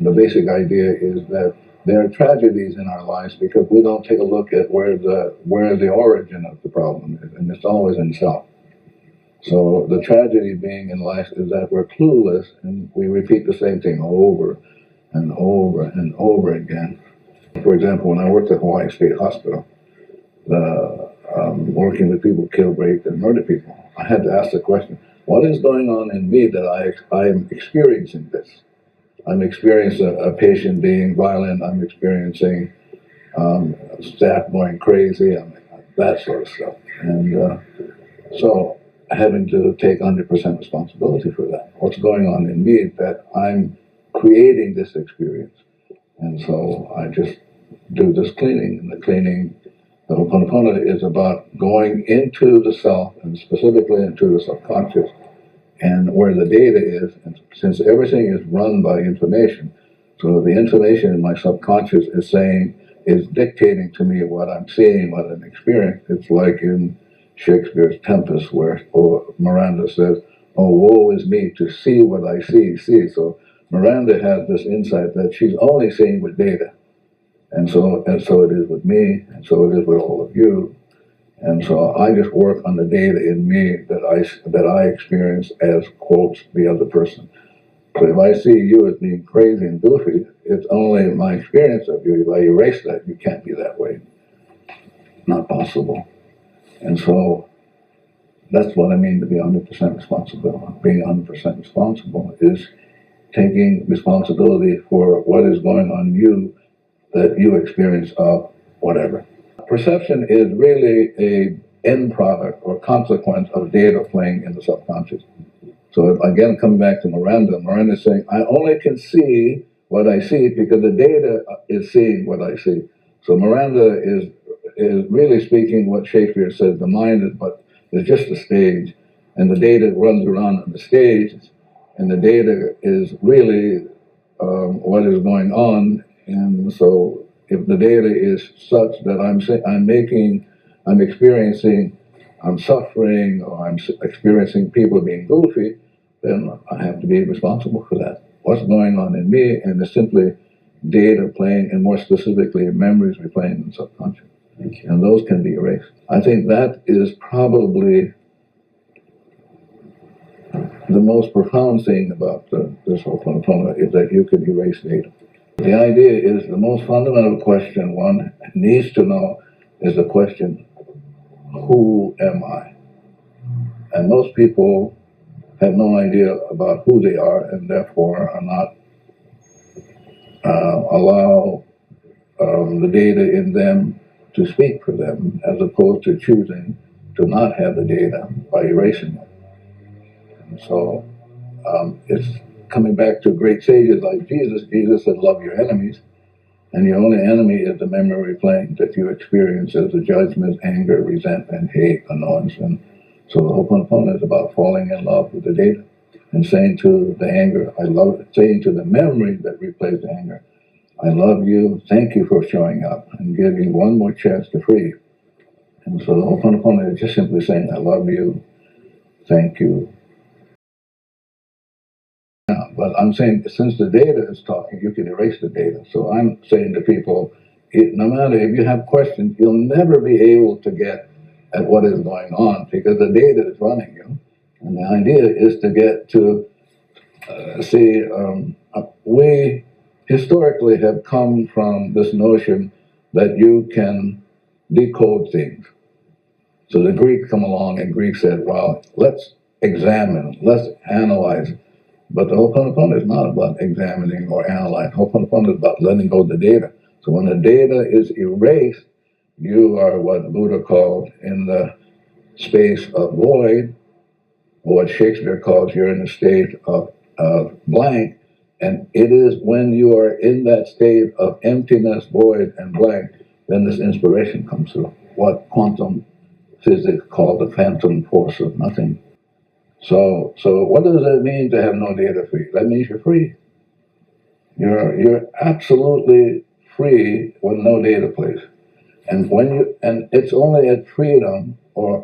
the basic idea is that there are tragedies in our lives because we don't take a look at where the origin of the problem is, and it's always in self. So the tragedy being in life is that we're clueless and we repeat the same thing over and over and over again. For example, when I worked at Hawaii State Hospital, working with people killed, raped, and murdered people, I had to ask the question, what is going on in me that I am experiencing this? I'm experiencing a patient being violent, I'm experiencing staff going crazy, that sort of stuff. And so having to take 100% responsibility for that. What's going on in me that I'm creating this experience. And so I just do this cleaning, and the cleaning, the Hooponopono is about going into the self, and specifically into the subconscious, and where the data is. And since everything is run by information, so the information in my subconscious is dictating to me what I'm seeing, what I'm experiencing. It's like in Shakespeare's Tempest, where Miranda says, "Oh, woe is me to see what I see." So Miranda has this insight that she's only seeing with data, and so it is with me, and so it is with all of you. And so I just work on the data in me that I experience as, quotes, the other person. So if I see you as being crazy and goofy, it's only my experience of you. If I erase that, you can't be that way. Not possible. And so that's what I mean to be 100% responsible. Being 100% responsible is taking responsibility for what is going on in you that you experience of whatever. Perception is really an end product or consequence of data playing in the subconscious. So again, coming back to Miranda is saying, I only can see what I see because the data is seeing what I see. So Miranda is really speaking what Shakespeare says, the mind is just a stage, and the data runs around on the stage, and the data is really what is going on. And so if the data is such that I'm experiencing, I'm suffering, or I'm experiencing people being goofy, then I have to be responsible for that. What's going on in me, and it's simply data playing, and more specifically, memories replaying in the subconscious. And those can be erased. I think that is probably the most profound thing about this Hooponopono is that you can erase data. The idea is the most fundamental question one needs to know is the question, who am I? And most people have no idea about who they are, and therefore are not allow the data in them to speak for them, as opposed to choosing to not have the data by erasing it. And so it's coming back to great sages like Jesus. Jesus said, love your enemies, and your only enemy is the memory replaying that you experience as the judgment, anger, resentment, hate, annoyance. And so the Hooponopono is about falling in love with the data and saying to the anger, I love it, saying to the memory that replays the anger, I love you, thank you for showing up, and giving one more chance to free you. And so the Hooponopono is just simply saying, I love you, thank you. Yeah, but I'm saying, since the data is talking, you can erase the data. So I'm saying to people, no matter if you have questions, you'll never be able to get at what is going on because the data is running you. And the idea is to get to we historically have come from this notion that you can decode things. So the Greeks come along, and Greeks said, well, let's examine, let's analyze. But the Hooponopono is not about examining or analyzing. Hooponopono is about letting go of the data. So when the data is erased, you are what Buddha called in the space of void, or what Shakespeare calls you're in a state of blank. And it is when you are in that state of emptiness, void, and blank, then this inspiration comes through. What quantum physics called the phantom force of nothing. So what does that mean to have no data free? That means you're free. You're absolutely free when no data plays. And it's only at freedom, or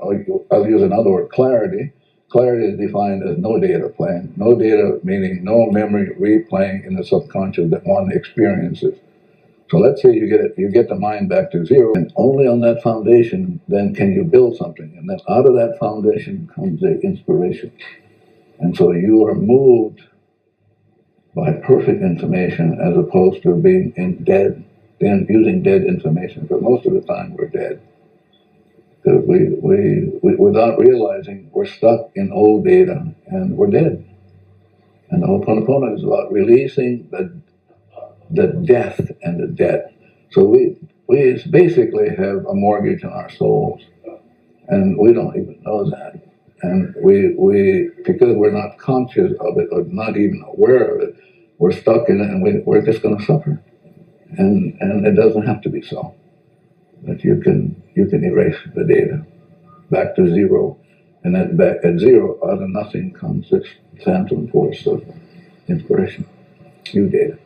I'll use another word, clarity, clarity is defined as no data playing. No data meaning no memory replaying in the subconscious that one experiences. So let's say you get the mind back to zero, and only on that foundation then can you build something. And then out of that foundation comes the inspiration. And so you are moved by perfect information as opposed to being using dead information. But most of the time we're dead. Because we without realizing, we're stuck in old data and we're dead. And the Hooponopono is about releasing the death and the debt. So we basically have a mortgage on our souls, and we don't even know that. And we because we're not conscious of it or not even aware of it, we're stuck in it, and we're just going to suffer. And it doesn't have to be so. That you can erase the data back to zero, and then back at zero, out of nothing comes this phantom force of inspiration, new data.